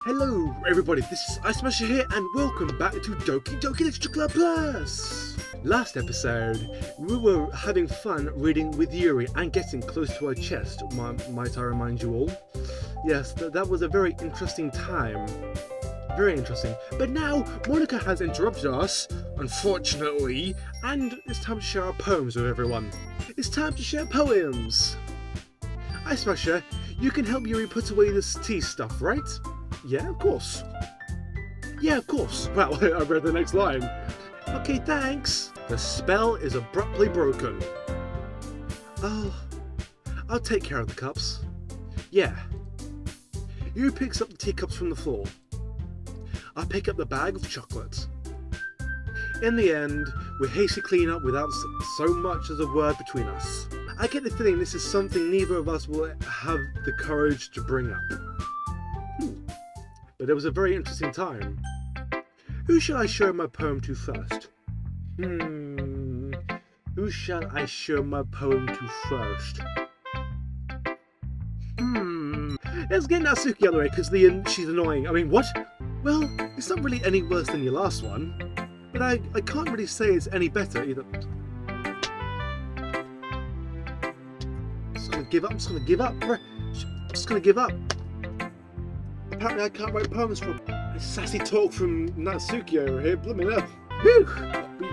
Hello everybody, this is Eyesmasher here and welcome back to Doki Doki Literature Club Plus! Last episode, we were having fun reading with Yuri and getting close to her chest, might I remind you all. Yes, that was a very interesting time. Very interesting. But now, Monika has interrupted us, unfortunately, and it's time to share our poems with everyone. It's time to share poems! Eyesmasher, you can help Yuri put away this tea stuff, right? Yeah, of course. Yeah, of course. Well, I read the next line. Okay, thanks. The spell is abruptly broken. I'll take care of the cups. Yeah. Yuri picks up the teacups from the floor. I pick up the bag of chocolate. In the end, we hastily clean up without so much as a word between us. I get the feeling this is something neither of us will have the courage to bring up. But it was a very interesting time. Who shall I show my poem to first? Who shall I show my poem to first? Let's get Natsuki out of the way because she's annoying. I mean, what? Well, it's not really any worse than your last one, but I can't really say it's any better either. I'm just gonna give up. I'm just gonna give up. I'm just gonna give up. Apparently I can't write poems for this sassy talk from Natsuki over here. Blimey hell. Whew!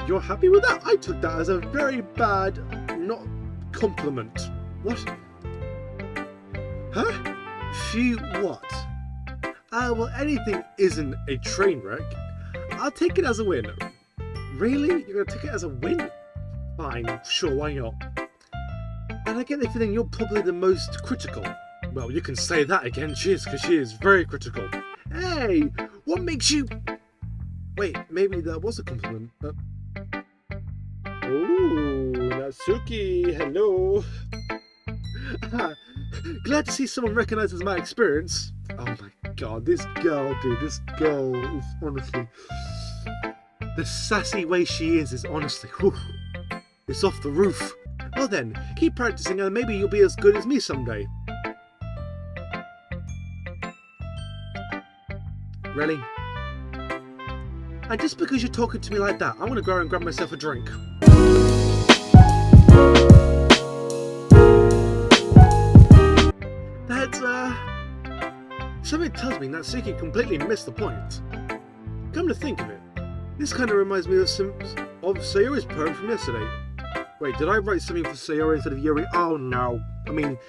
You're happy with that? I took that as a very bad, not compliment. What? Huh? Phew, what? Well, anything isn't a train wreck. I'll take it as a win. Really? You're gonna take it as a win? Fine, sure, why not? And I get the feeling you're probably the most critical. Well, you can say that again, because she is very critical. Hey, what makes you... Wait, maybe that was a compliment, but... Ooh, Natsuki, hello. Glad to see someone recognizes my experience. Oh my god, this girl, dude, this girl is honestly... The sassy way she is honestly... Whew, it's off the roof. Well then, keep practicing and maybe you'll be as good as me someday. Really? And just because you're talking to me like that, I'm gonna go and grab myself a drink. That's, something tells me Natsuki completely missed the point. Come to think of it, this kind of reminds me of Sayori's poem from yesterday. Wait, did I write something for Sayori instead of Yuri? Oh no. I mean,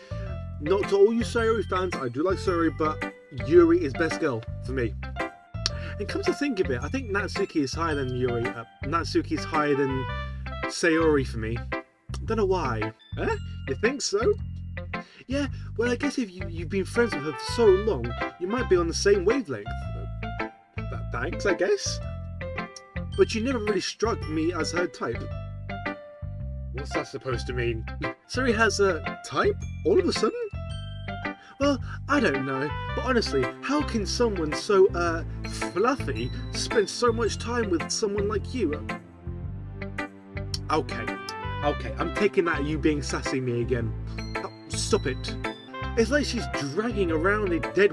not to all you Sayori fans, I do like Sayori, but Yuri is best girl for me. And come to think of it, I think Natsuki is higher than Yuri. Natsuki is higher than Sayori for me. Don't know why. Huh? You think so? Yeah, well I guess if you've been friends with her for so long, you might be on the same wavelength. Thanks, I guess. But you never really struck me as her type. What's that supposed to mean? Sayori has a type? All of a sudden? Well, I don't know, but honestly, how can someone so, fluffy spend so much time with someone like you? Okay, I'm taking that you being sassy me again. Oh, stop it. It's like she's dragging around a dead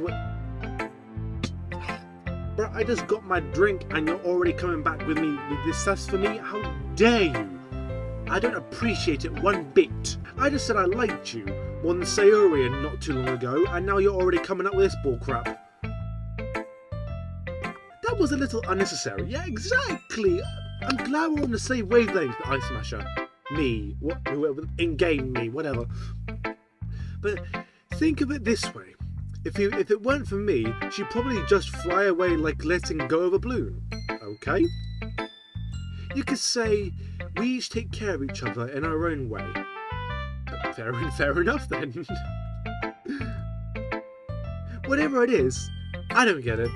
Bro, I just got my drink and you're already coming back with me with this sass for me? How dare you? I don't appreciate it one bit. I just said I liked you more than Sayori not too long ago, and now you're already coming up with this bullcrap. That was a little unnecessary. Yeah, exactly. I'm glad we're on the same wavelength, Eyesmasher. Me, whoever, in-game me, whatever. But think of it this way. If it weren't for me, she'd probably just fly away like letting go of a balloon. Okay? You could say, we each take care of each other in our own way. Fair enough then. Whatever it is, I don't get it.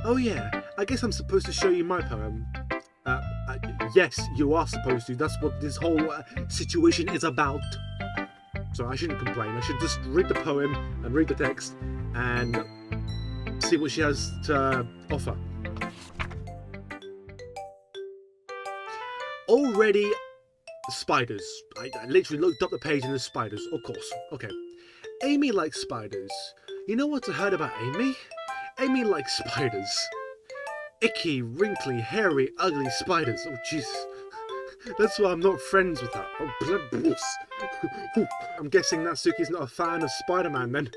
Oh yeah, I guess I'm supposed to show you my poem. Yes, you are supposed to. That's what this whole situation is about. So I shouldn't complain. I should just read the poem and read the text and see what she has to offer. Already spiders. I literally looked up the page and there's spiders, of course. Okay. Amy likes spiders. You know what I heard about Amy? Amy likes spiders. Icky, wrinkly, hairy, ugly spiders. Oh, jeez. That's why I'm not friends with her. Oh, blood balls. I'm guessing Natsuki's not a fan of Spider-Man then.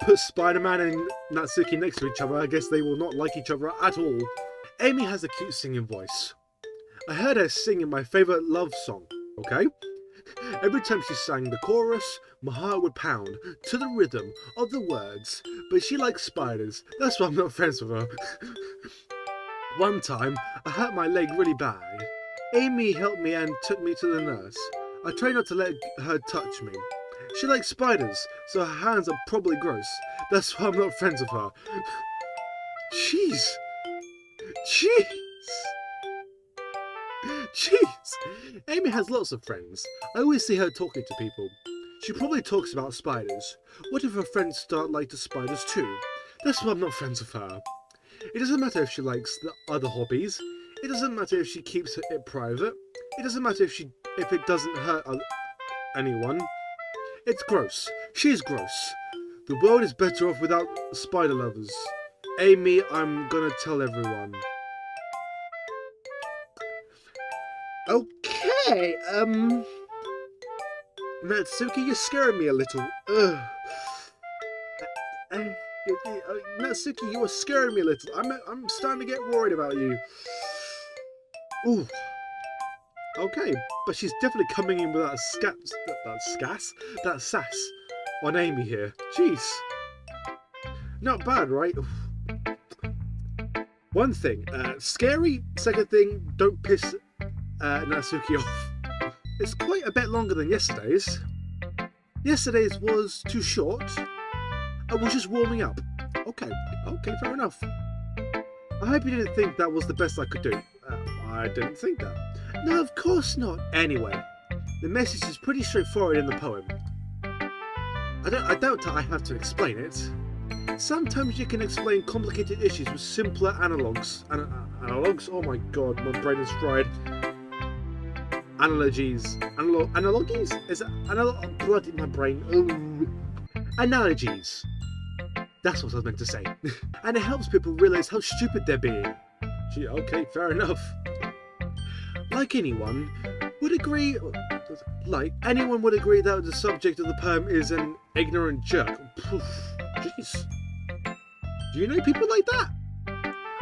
Put Spider-Man and Natsuki next to each other, I guess they will not like each other at all. Amy has a cute singing voice. I heard her singing my favourite love song, okay? Every time she sang the chorus, my heart would pound to the rhythm of the words, but she likes spiders, that's why I'm not friends with her. One time, I hurt my leg really bad. Amy helped me and took me to the nurse. I tried not to let her touch me. She likes spiders, so her hands are probably gross. That's why I'm not friends with her. Jeez. Amy has lots of friends. I always see her talking to people. She probably talks about spiders. What if her friends start like the spiders too? That's why I'm not friends with her. It doesn't matter if she likes the other hobbies. It doesn't matter if she keeps it private. It doesn't matter if it doesn't hurt anyone. It's gross. She's gross. The world is better off without spider lovers. Amy, I'm gonna tell everyone. Okay, Natsuki, you're scaring me a little. Natsuki, you are scaring me a little. I'm starting to get worried about you. Ooh. Okay, but she's definitely coming in with that sass on Amy here. Jeez. Not bad, right? One thing, scary. Second thing, don't piss Natsuki off. It's quite a bit longer than yesterday's. Yesterday's was too short. I was just warming up. Okay, fair enough. I hope you didn't think that was the best I could do. I didn't think that. No, of course not. Anyway, the message is pretty straightforward in the poem. I doubt I have to explain it. Sometimes you can explain complicated issues with simpler analogues. Analogues? Oh my god, my brain is fried. Analogies. Analogies? Is it analog? Blood in my brain. Ooh. Analogies. That's what I was meant to say. And it helps people realise how stupid they're being. Gee, okay, fair enough. Like anyone would agree that the subject of the poem is an ignorant jerk. Jeez. Do you know people like that?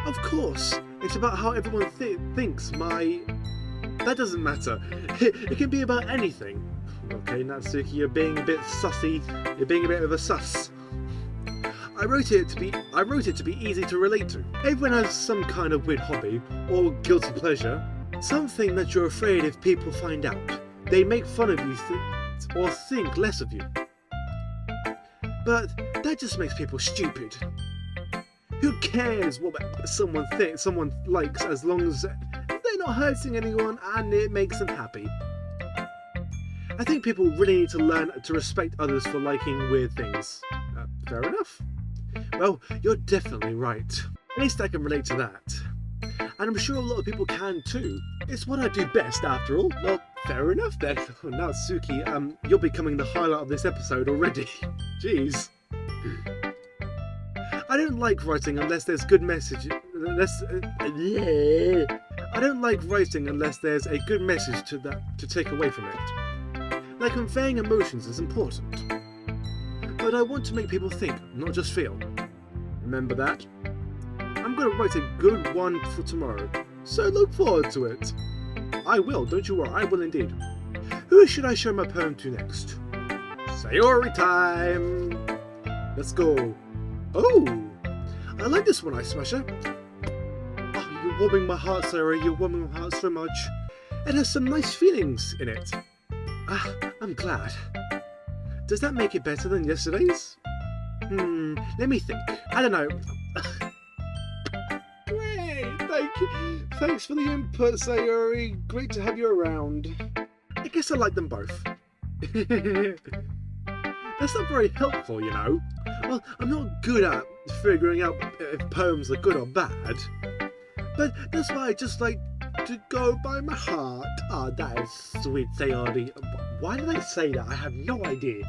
Of course. It's about how everyone thinks That doesn't matter. It can be about anything. Okay, Natsuki, you're being a bit sussy. You're being a bit of a sus. I wrote it to be easy to relate to. Everyone has some kind of weird hobby or guilty pleasure. Something that you're afraid if people find out. They make fun of you or think less of you. But that just makes people stupid. Who cares what someone thinks, someone likes, as long as they're not hurting anyone and it makes them happy. I think people really need to learn to respect others for liking weird things. Fair enough. Well, you're definitely right. At least I can relate to that. And I'm sure a lot of people can too. It's what I do best after all. Well, fair enough then. Natsuki, you're becoming the highlight of this episode already. Jeez. I don't like writing unless there's good message. I don't like writing unless there's a good message to take away from it. Like conveying emotions is important. But I want to make people think, not just feel. Remember that? I'm going to write a good one for tomorrow, so look forward to it. I will, don't you worry, I will indeed. Who should I show my poem to next? Sayori time! Let's go. Oh! I like this one, Eyesmasher. Oh, you're warming my heart, Sayori, you're warming my heart so much. It has some nice feelings in it. I'm glad. Does that make it better than yesterday's? Let me think. I don't know. Great, thank you. Thanks for the input, Sayori. Great to have you around. I guess I like them both. That's not very helpful, you know. Well, I'm not good at figuring out if poems are good or bad. But that's why I just like to go by my heart. Ah, that is sweet, Sayori. Why did I say that? I have no idea.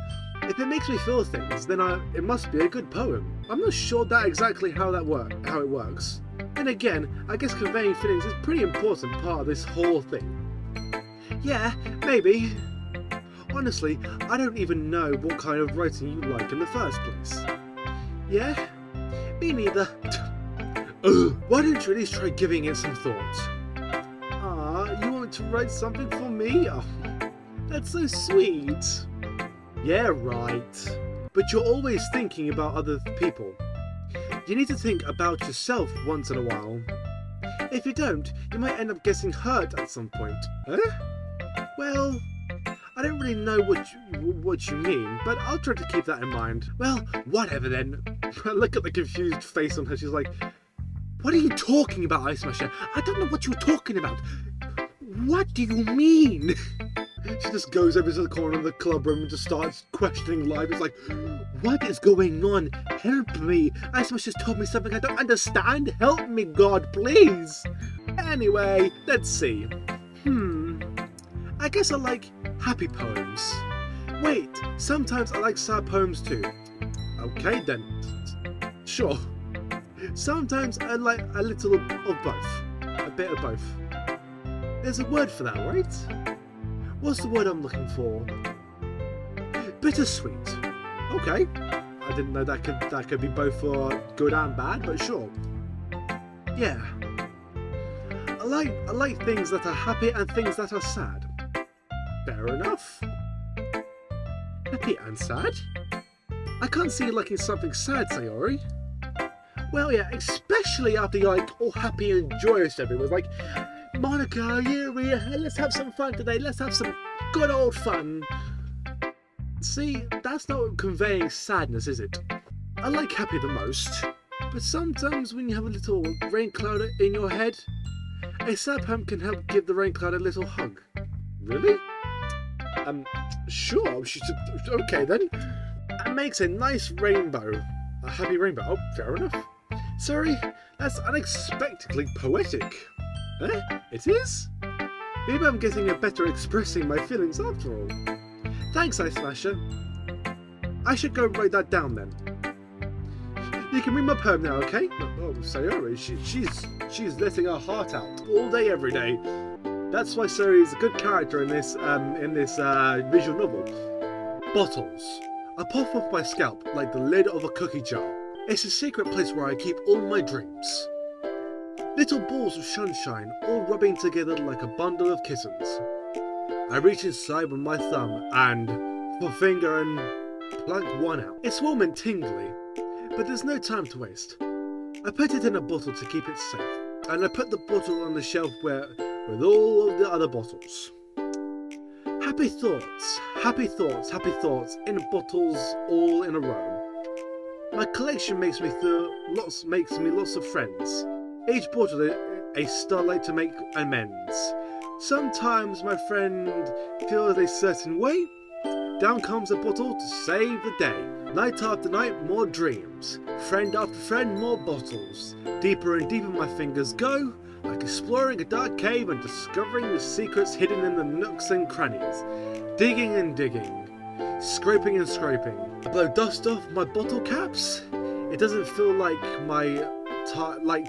If it makes me feel things, then it must be a good poem. I'm not sure that exactly how it works. And again, I guess conveying feelings is a pretty important part of this whole thing. Yeah, maybe. Honestly, I don't even know what kind of writing you like in the first place. Yeah? Me neither. Ugh, why don't you at least try giving it some thought? You want to write something for me? Oh, that's so sweet. Yeah, right. But you're always thinking about other people. You need to think about yourself once in a while. If you don't, you might end up getting hurt at some point. Huh? Well, I don't really know what you mean, but I'll try to keep that in mind. Well, whatever then. Look at the confused face on her. She's like, what are you talking about, Eyesmasher? I don't know what you're talking about. What do you mean? She just goes over to the corner of the club room and just starts questioning life. It's like, what is going on? Help me. Eyesmasher's told me something I don't understand. Help me, God, please. Anyway, let's see. I guess I like happy poems. Wait, sometimes I like sad poems too. Okay then. Sure. Sometimes I like a little of both. A bit of both. There's a word for that, right? What's the word I'm looking for? Bittersweet. Okay. I didn't know that could be both for good and bad, but sure. Yeah. I like things that are happy and things that are sad. Fair enough. Happy and sad? I can't see you liking something sad, Sayori. Well, yeah, especially after you're like all happy and joyous everyone's like, Monika, yeah, let's have some fun today. Let's have some good old fun. See, that's not conveying sadness, is it? I like happy the most, but sometimes when you have a little rain cloud in your head, a sad poem can help give the rain cloud a little hug. Really? Sure. Okay then. That makes a nice rainbow. A happy rainbow. Oh, fair enough. Sorry, that's unexpectedly poetic. It is? Maybe I'm getting a better expressing my feelings after all. Thanks, Eyesmasher. I should go write that down then. You can read my poem now, okay? Oh, Sayori, she's letting her heart out all day, every day. That's why Sayori is a good character in this visual novel. Bottles. I pop off my scalp like the lid of a cookie jar. It's a secret place where I keep all my dreams. Little balls of sunshine, all rubbing together like a bundle of kittens. I reach inside with my thumb and forefinger and plug one out. It's warm and tingly, but there's no time to waste. I put it in a bottle to keep it safe, and I put the bottle on the shelf with all of the other bottles. Happy thoughts, happy thoughts, happy thoughts in bottles all in a row. My collection makes me lots of friends. Each bottle a starlight to make amends. Sometimes my friend feels a certain way. Down comes a bottle to save the day. Night after night, more dreams. Friend after friend, more bottles. Deeper and deeper my fingers go, like exploring a dark cave and discovering the secrets hidden in the nooks and crannies. Digging and digging. Scraping and scraping. I blow dust off my bottle caps. It doesn't feel like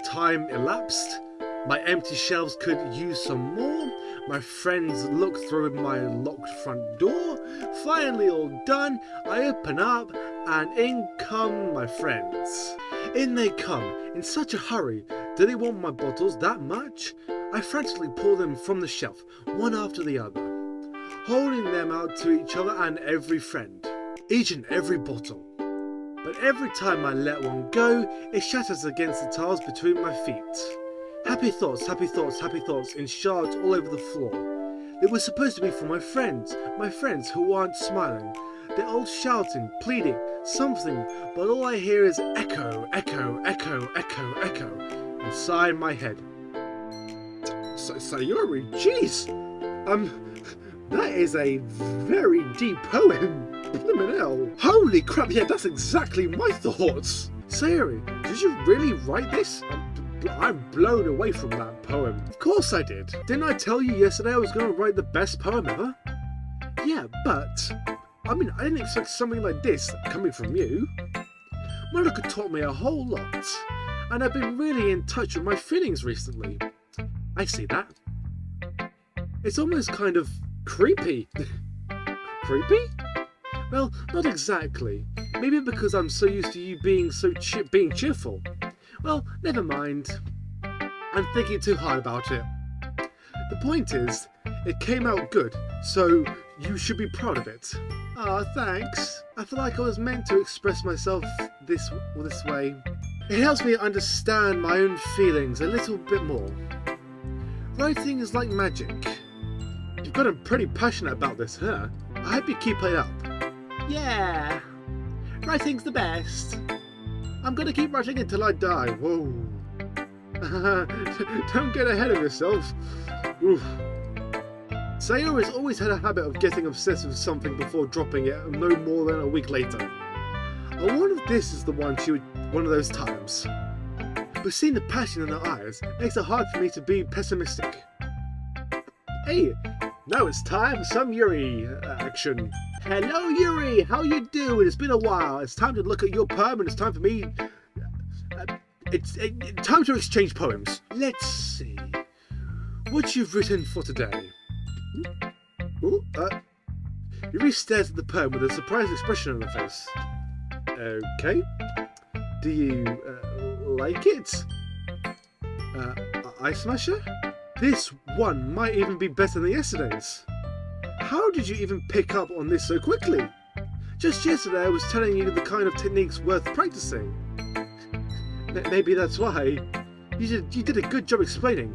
time elapsed. My empty shelves could use some more. My friends look through my locked front door. Finally all done, I open up and in come my friends. In they come, in such a hurry. Do they want my bottles that much? I frantically pull them from the shelf, one after the other, holding them out to each other and every friend, each and every bottle. But every time I let one go, it shatters against the tiles between my feet. Happy thoughts, happy thoughts, happy thoughts in shards all over the floor. They were supposed to be for my friends who aren't smiling. They're all shouting, pleading, something, but all I hear is echo, echo, echo, echo, echo, inside my head. Sayori, jeez! That is a very deep poem. Blimmin' hell. Holy crap, yeah, that's exactly my thoughts. Sayori, did you really write this? I'm blown away from that poem. Of course I did. Didn't I tell you yesterday I was going to write the best poem ever? Yeah, but I mean, I didn't expect something like this coming from you. Monika taught me a whole lot, and I've been really in touch with my feelings recently. I see that. It's almost kind of creepy. Creepy? Well, not exactly. Maybe because I'm so used to you being being cheerful. Well, never mind. I'm thinking too hard about it. The point is, it came out good, so you should be proud of it. Ah, thanks. I feel like I was meant to express myself this way. It helps me understand my own feelings a little bit more. Writing is like magic. You've gotten pretty passionate about this, huh? I hope you keep it up. Yeah, writing's the best. I'm gonna keep writing until I die. Whoa. Don't get ahead of yourself. Oof. Sayori has always had a habit of getting obsessed with something before dropping it no more than a week later. I wonder if this is one of those times. But seeing the passion in her eyes makes it hard for me to be pessimistic. Hey, now it's time for some Yuri action. Hello Yuri, how you doing? It's been a while. It's time to look at your poem and it's time for me... It's time to exchange poems. Let's see what you've written for today. Ooh, Yuri stares at the poem with a surprised expression on her face. Okay. Do you like it? Eyesmasher? This one might even be better than yesterday's. How did you even pick up on this so quickly? Just yesterday I was telling you the kind of techniques worth practicing. Maybe that's why. You did a good job explaining.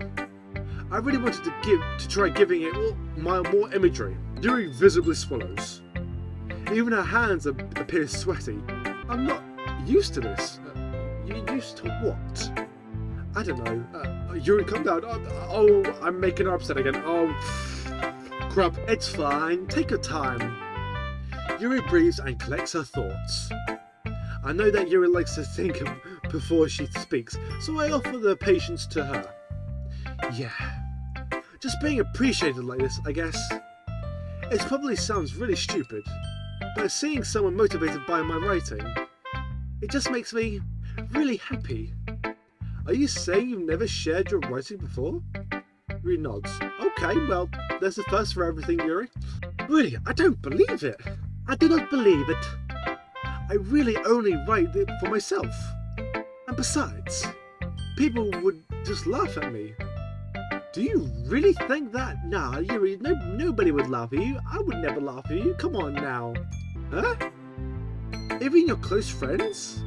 I really wanted to try giving it more imagery. Yuri visibly swallows. Even her hands appear sweaty. I'm not used to this. You used to what? I don't know. Yuri, calm down. Oh, I'm making her upset again. Oh, crap. It's fine. Take your time. Yuri breathes and collects her thoughts. I know that Yuri likes to think before she speaks, so I offer the patience to her. Yeah. Just being appreciated like this, I guess. It probably sounds really stupid, but seeing someone motivated by my writing, it just makes me really happy. Are you saying you've never shared your writing before? Yuri nods. Okay, well, there's a first for everything, Yuri. Really, I don't believe it. I do not believe it. I really only write it for myself. And besides, people would just laugh at me. Do you really think that? Nah, Yuri, nobody would laugh at you. I would never laugh at you. Come on now. Huh? Even your close friends?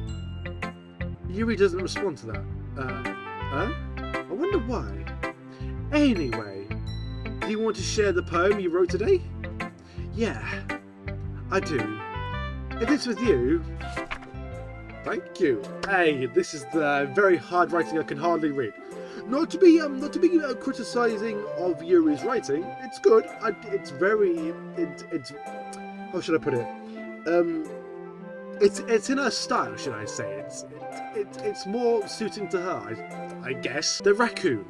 Yuri doesn't respond to that. Huh? I wonder why. Anyway, do you want to share the poem you wrote today? Yeah, I do. If it's with you... Thank you. Hey, this is the very hard writing I can hardly read. Not to be criticizing of Yuri's writing. It's good. It's how should I put it? It's in her style, should I say? It's more suiting to her, I guess. The raccoon.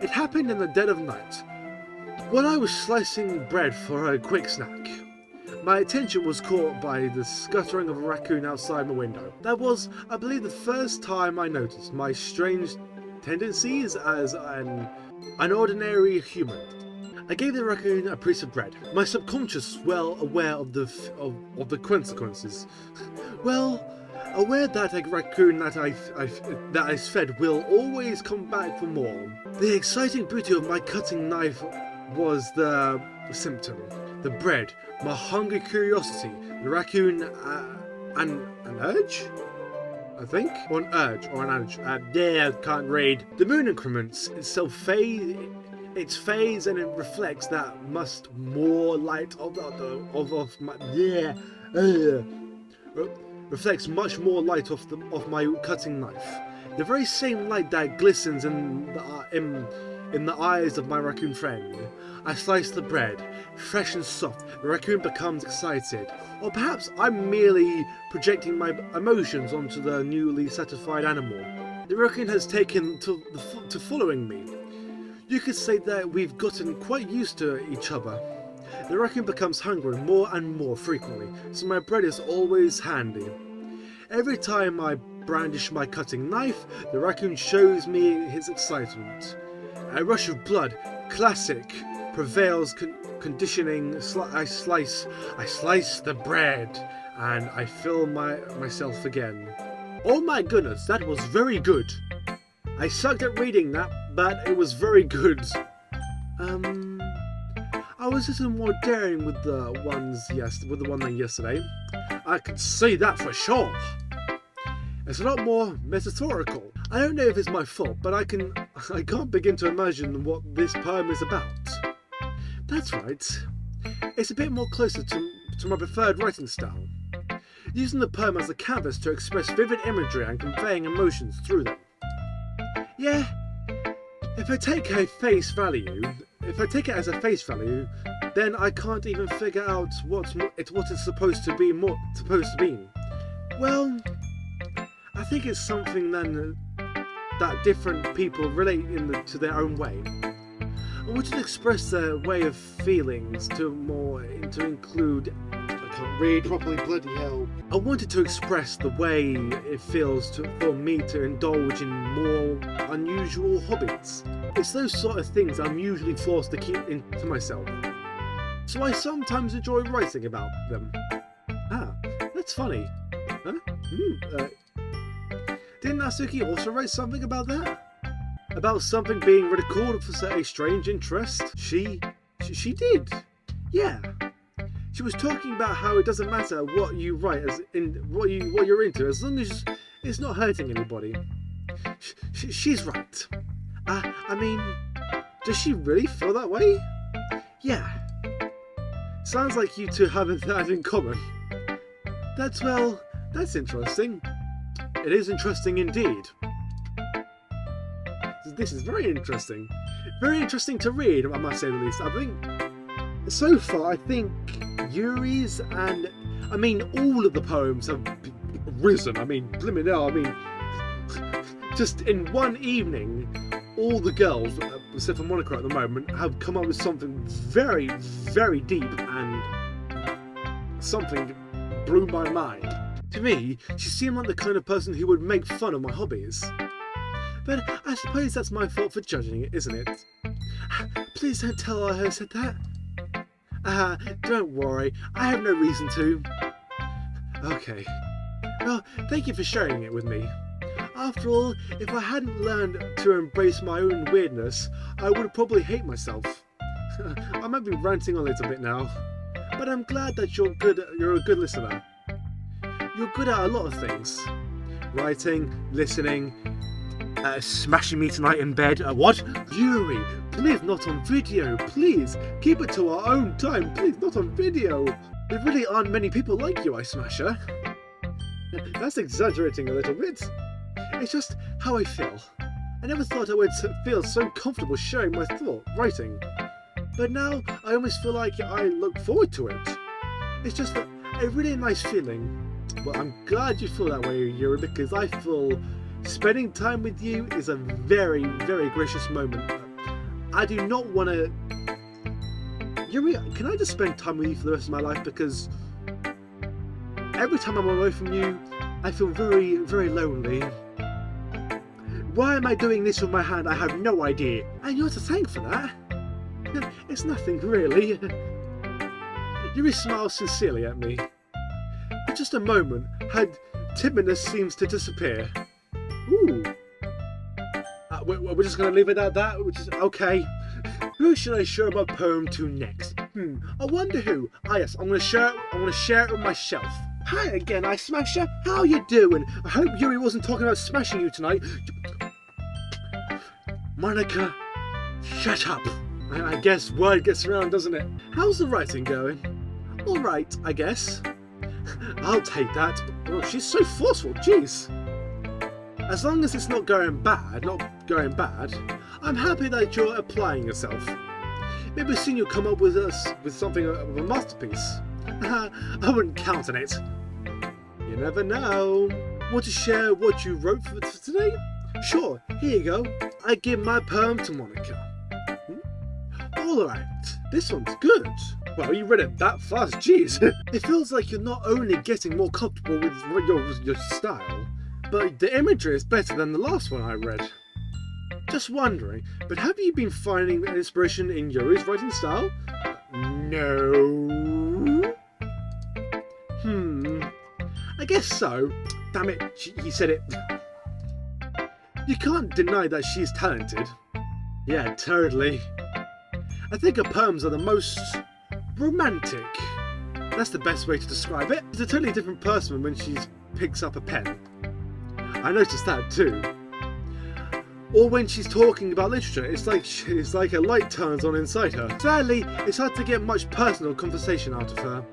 It happened in the dead of night. When I was slicing bread for a quick snack, my attention was caught by the scuttering of a raccoon outside my window. That was, I believe, the first time I noticed my strange tendencies as an ordinary human. I gave the raccoon a piece of bread. My subconscious well aware of the consequences. Well, aware that a raccoon that I fed will always come back for more. The exciting beauty of my cutting knife was the symptom. The bread, my hungry curiosity, the raccoon, an urge? I think? Or an urge. I can't read. The moon increments itself its phase and it reflects that much more light reflects much more light off my cutting knife. The very same light that glistens in the eyes of my raccoon friend. I slice the bread, fresh and soft. The raccoon becomes excited. Or perhaps I'm merely projecting my emotions onto the newly satisfied animal. The raccoon has taken to following me. You could say that we've gotten quite used to each other. the raccoon becomes hungry more and more frequently, so my bread is always handy. Every time I brandish my cutting knife, the raccoon shows me his excitement. A rush of blood, classic, prevails, conditioning. I slice the bread, and I fill myself again. Oh my goodness, that was very good. I sucked at reading that, but it was very good. I was a little more daring with the one yesterday. I could say that for sure. It's a lot more metaphorical. I don't know if it's my fault, but I can't begin to imagine what this poem is about. That's right. It's a bit more closer to my preferred writing style. Using the poem as a canvas to express vivid imagery and conveying emotions through them. Yeah, if I take it as a face value, then I can't even figure out what it's supposed to be. Well, I think it's something then that different people relate to their own way. I wanted to express their way of feelings to include. I can't read properly, bloody hell. I wanted to express the way it feels for me to indulge in more unusual hobbies. It's those sort of things I'm usually forced to keep to myself. So I sometimes enjoy writing about them. Ah, that's funny. Huh? Didn't Natsuki also write something about that? About something being ridiculed for a strange interest? She did. Yeah. She was talking about how it doesn't matter what you write what you're into, as long as it's not hurting anybody. She's right. I mean, does she really feel that way? Yeah. Sounds like you two have that in common. That's interesting. It is interesting indeed. This is very interesting. Very interesting to read, I must say the least. I think, so far, Yuri's and, all of the poems have risen. Blimmin' hell, just in one evening, all the girls, except for Monika at the moment, have come up with something very, very deep, and something blew my mind. To me, she seemed like the kind of person who would make fun of my hobbies. But I suppose that's my fault for judging it, isn't it? Please don't tell her I said that. Don't worry, I have no reason to. Okay. Well, thank you for sharing it with me. After all, if I hadn't learned to embrace my own weirdness, I would probably hate myself. I might be ranting a little bit now, but I'm glad that you're a good listener. You're good at a lot of things. Writing, listening, smashing me tonight in bed. What? Yuri, please not on video, please. Keep it to our own time, please, not on video. There really aren't many people like you, Eyesmasher. That's exaggerating a little bit. It's just how I feel. I never thought I would feel so comfortable sharing my writing. But now I almost feel like I look forward to it. It's just a really nice feeling. Well, I'm glad you feel that way, Yuri, because I feel spending time with you is a very, very gracious moment. I do not want to... Yuri, can I just spend time with you for the rest of my life? Because every time I'm away from you, I feel very, very lonely. Why am I doing this with my hand? I have no idea. And you're to thank for that. It's nothing, really. Yuri smiles sincerely at me. For just a moment, her timidness seems to disappear. Ooh. We're just going to leave it at that, which is okay. Who should I share my poem to next? I wonder who. Ah yes, I'm going to share it with myself. Hi again, Eyesmasher. How you doing? I hope Yuri wasn't talking about smashing you tonight. Monika, shut up. I guess word gets around, doesn't it? How's the writing going? Alright, I guess. I'll take that. Oh, she's so forceful, jeez. As long as it's not going bad, I'm happy that you're applying yourself. Maybe soon you'll come up with something of a masterpiece. I wouldn't count on it. You never know. Want to share what you wrote for today? Sure, here you go. I give my poem to Monika. Alright. This one's good. Well, you read it that fast, jeez. It feels like you're not only getting more comfortable with your style, but the imagery is better than the last one I read. Just wondering, but have you been finding inspiration in Yuri's writing style? No. I guess so. Damn it, he said it. You can't deny that she's talented. Yeah, totally. I think her poems are the most romantic. That's the best way to describe it. She's a totally different person when she picks up a pen. I noticed that too. Or when she's talking about literature, it's like a light turns on inside her. Sadly, it's hard to get much personal conversation out of her.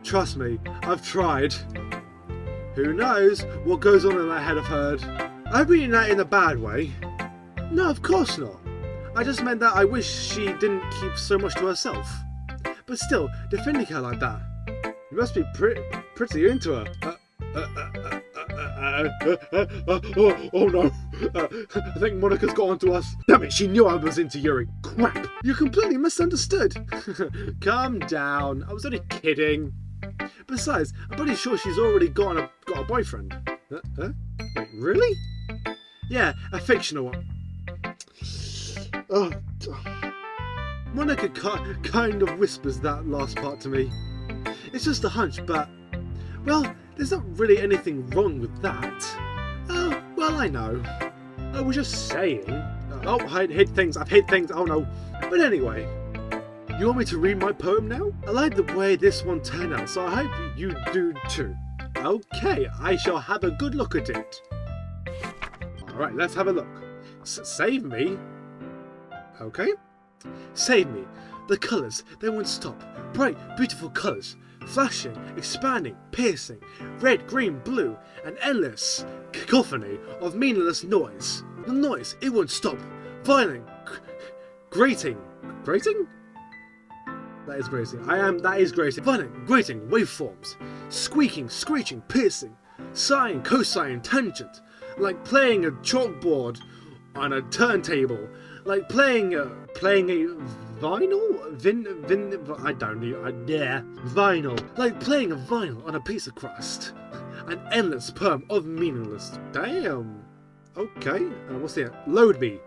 Trust me, I've tried. Who knows what goes on in that head of hers? I don't mean that in a bad way. No, of course not. I just meant that I wish she didn't keep so much to herself. But still, defending her like that, you must be pretty into her. Oh no, I think Monika's got onto us. Damn it, she knew I was into Yuri. Crap, you completely misunderstood. Calm down, I was only kidding. Besides, I'm pretty sure she's already got a boyfriend. Wait, really? Yeah, a fictional one. Oh, Monika kind of whispers that last part to me. It's just a hunch, but, well, there's not really anything wrong with that. Oh, well, I know. I was just saying. Oh, I've hid things, oh no. But anyway, you want me to read my poem now? I like the way this one turned out, so I hope you do too. Okay, I shall have a good look at it. Alright, let's have a look. Save me. Okay. Save me. The colours, they won't stop. Bright, beautiful colours. Flashing, expanding, piercing. Red, green, blue. An endless cacophony of meaningless noise. The noise, it won't stop. Violent, grating. Grating? That is grating. That is grating. Violent, grating waveforms. Squeaking, screeching, piercing. Sine, cosine, tangent. Like playing a chalkboard on a turntable. Like playing a vinyl? I don't know. Yeah. Vinyl. Like playing a vinyl on a piece of crust. An endless poem of meaningless. Damn. Okay. What's the load me?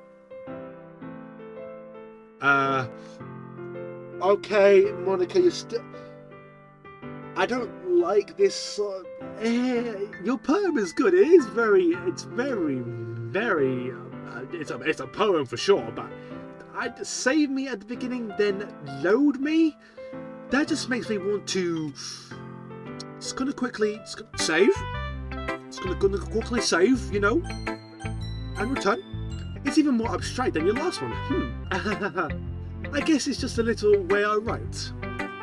Okay, Monika, you're still... I don't like this sort of... Your poem is good. It's very... It's a poem for sure, but... Save me at the beginning, then load me? That just makes me want to... It's gonna quickly... save? It's gonna quickly save, you know? And return. It's even more abstract than your last one. I guess it's just a little way I write.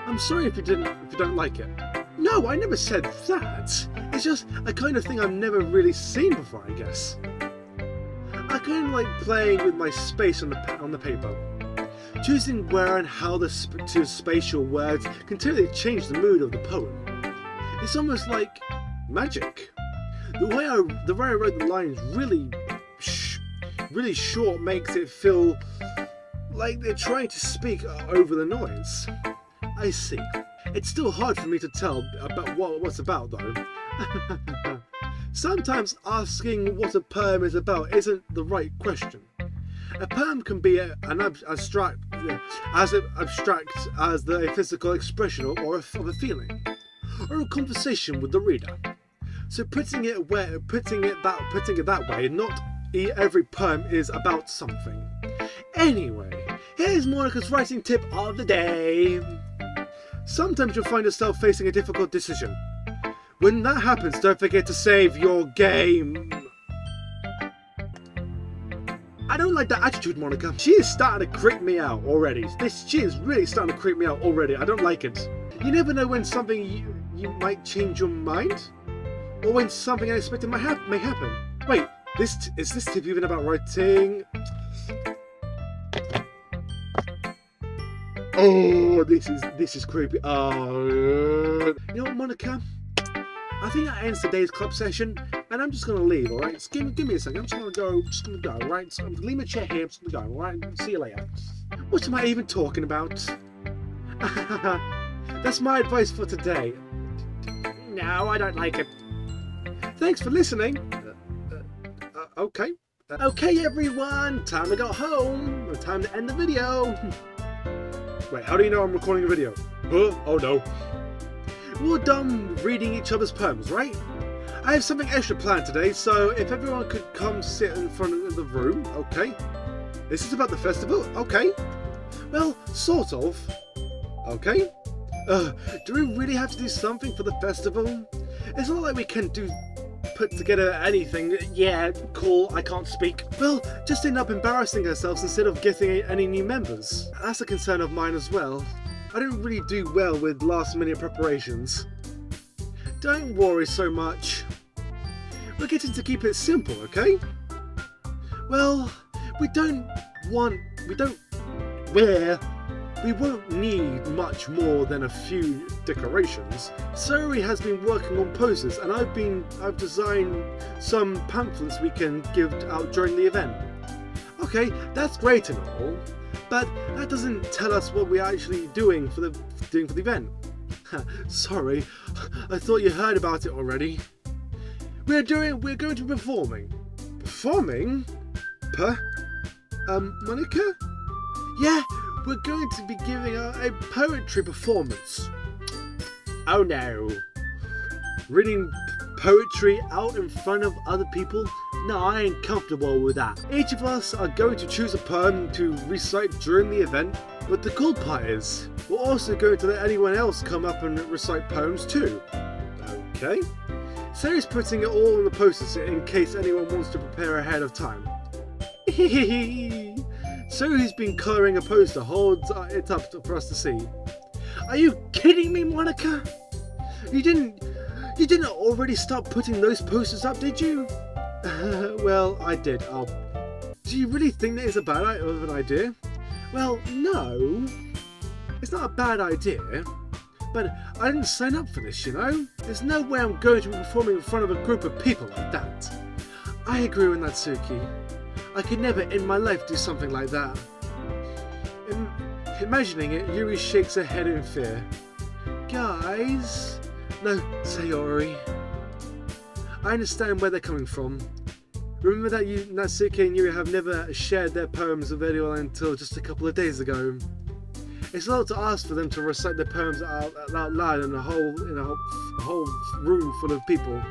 I'm sorry if you don't like it. No, I never said that. It's just a kind of thing I've never really seen before, I guess. I kind of like playing with my space on the paper. Choosing where and how the two spatial words can totally change the mood of the poem. It's almost like magic. The way I wrote the lines really short makes it feel like they're trying to speak over the noise. I see. It's still hard for me to tell about what's about though. Sometimes asking what a poem is about isn't the right question. A poem can be as abstract as the physical expression of a feeling, or a conversation with the reader. So putting it that way, not every poem is about something. Anyway, here's Monika's writing tip of the day. Sometimes you'll find yourself facing a difficult decision. When that happens, don't forget to save your game. I don't like that attitude, Monika. She is starting to creep me out already. She is really starting to creep me out already. I don't like it. You never know when something you might change your mind, or when something unexpected may happen. Wait, is this tip even about writing? Oh, this is creepy. Oh, you know what, Monika? I think that ends today's club session, and I'm just gonna leave, alright? Just give me a second. I'm just gonna go, alright? So I'm gonna leave my chair here, I'm just gonna go, alright? See you later. What am I even talking about? That's my advice for today. No, I don't like it. Thanks for listening. Okay. Okay, everyone, time to go home. Time to end the video. Wait, how do you know I'm recording a video? Huh? Oh no. We're done reading each other's poems, right? I have something extra planned today, so if everyone could come sit in front of the room, okay? This is about the festival, okay? Well, sort of. Okay? Do we really have to do something for the festival? It's not like we can put together anything. Yeah, cool, I can't speak. Well, just end up embarrassing ourselves instead of getting any new members. That's a concern of mine as well. I don't really do well with last minute preparations. Don't worry so much. We're getting to keep it simple, okay? Well, we won't need much more than a few decorations. Zoe has been working on posters, and I've designed some pamphlets we can give out during the event. Okay, that's great and all, but that doesn't tell us what we're actually doing for the event. Sorry, I thought you heard about it already. We're going to be performing. Performing? Monika? Yeah, we're going to be giving a poetry performance. Oh no. Reading poetry out in front of other people? No, I ain't comfortable with that. Each of us are going to choose a poem to recite during the event, but the cool part is, we're also going to let anyone else come up and recite poems too. Okay. Sarah's putting it all on the posters in case anyone wants to prepare ahead of time. Zoe's been colouring a poster, holds it up for us to see. Are you kidding me, Monika? You didn't already start putting those posters up, did you? Well, I did. Do you really think that is a bad of an idea? Well, no. It's not a bad idea. But I didn't sign up for this, you know? There's no way I'm going to be performing in front of a group of people like that. I agree with Natsuki. I could never in my life do something like that. Imagining it, Yuri shakes her head in fear. Guys? No, Sayori. I understand where they're coming from. Remember that Natsuki and Yuri have never shared their poems with anyone until just a couple of days ago. It's a lot to ask for them to recite their poems out loud in a whole room full of people.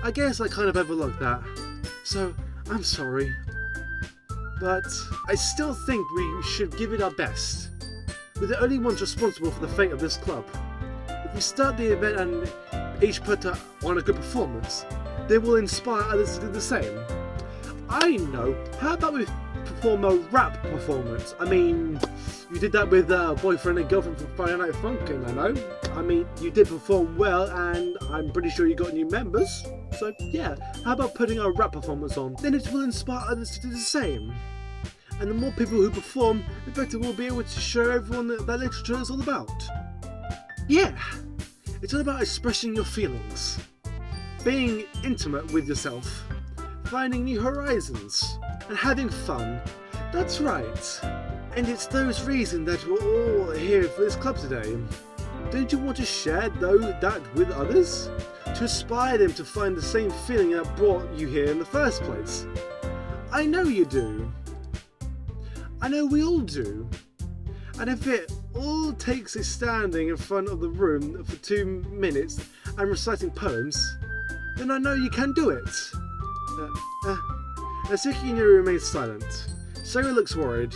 I guess I kind of overlooked that. So, I'm sorry. But I still think we should give it our best. We're the only ones responsible for the fate of this club. If we start the event and each put on a good performance, they will inspire others to do the same. I know, how about we perform a rap performance? I mean, you did that with Boyfriend and Girlfriend from Friday Night Funkin', I know. I mean, you did perform well, and I'm pretty sure you got new members. So yeah, how about putting a rap performance on? Then it will inspire others to do the same. And the more people who perform, the better we'll be able to show everyone that literature is all about. Yeah, it's all about expressing your feelings, being intimate with yourself, finding new horizons, and having fun. That's right. And it's those reasons that we're all here for this club today. Don't you want to share that with others? To inspire them to find the same feeling that brought you here in the first place? I know you do. I know we all do. And if it all takes is standing in front of the room for 2 minutes and reciting poems, then I know you can do it. Natsuki and Yuri remains silent. Sarah looks worried.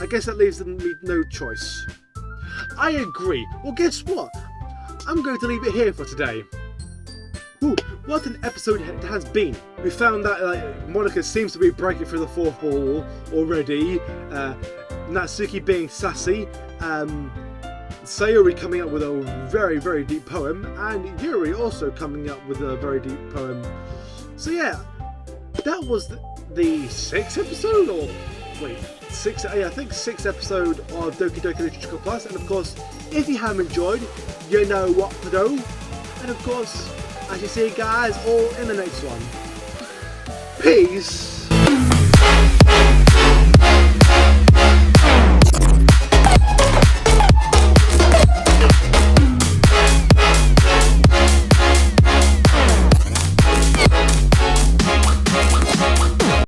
I guess that leaves me no choice. I agree. Well, guess what? I'm going to leave it here for today. Ooh, what an episode it has been. We found that Monika seems to be breaking through the fourth wall already. Natsuki being sassy. Sayori coming up with a very, very deep poem. And Yuri also coming up with a very deep poem. So yeah, that was the 6th episode, or wait, I think 6th episode of Doki Doki Literature Plus. And of course, if you have enjoyed, you know what to do. And of course, I shall see you guys all in the next one. Peace!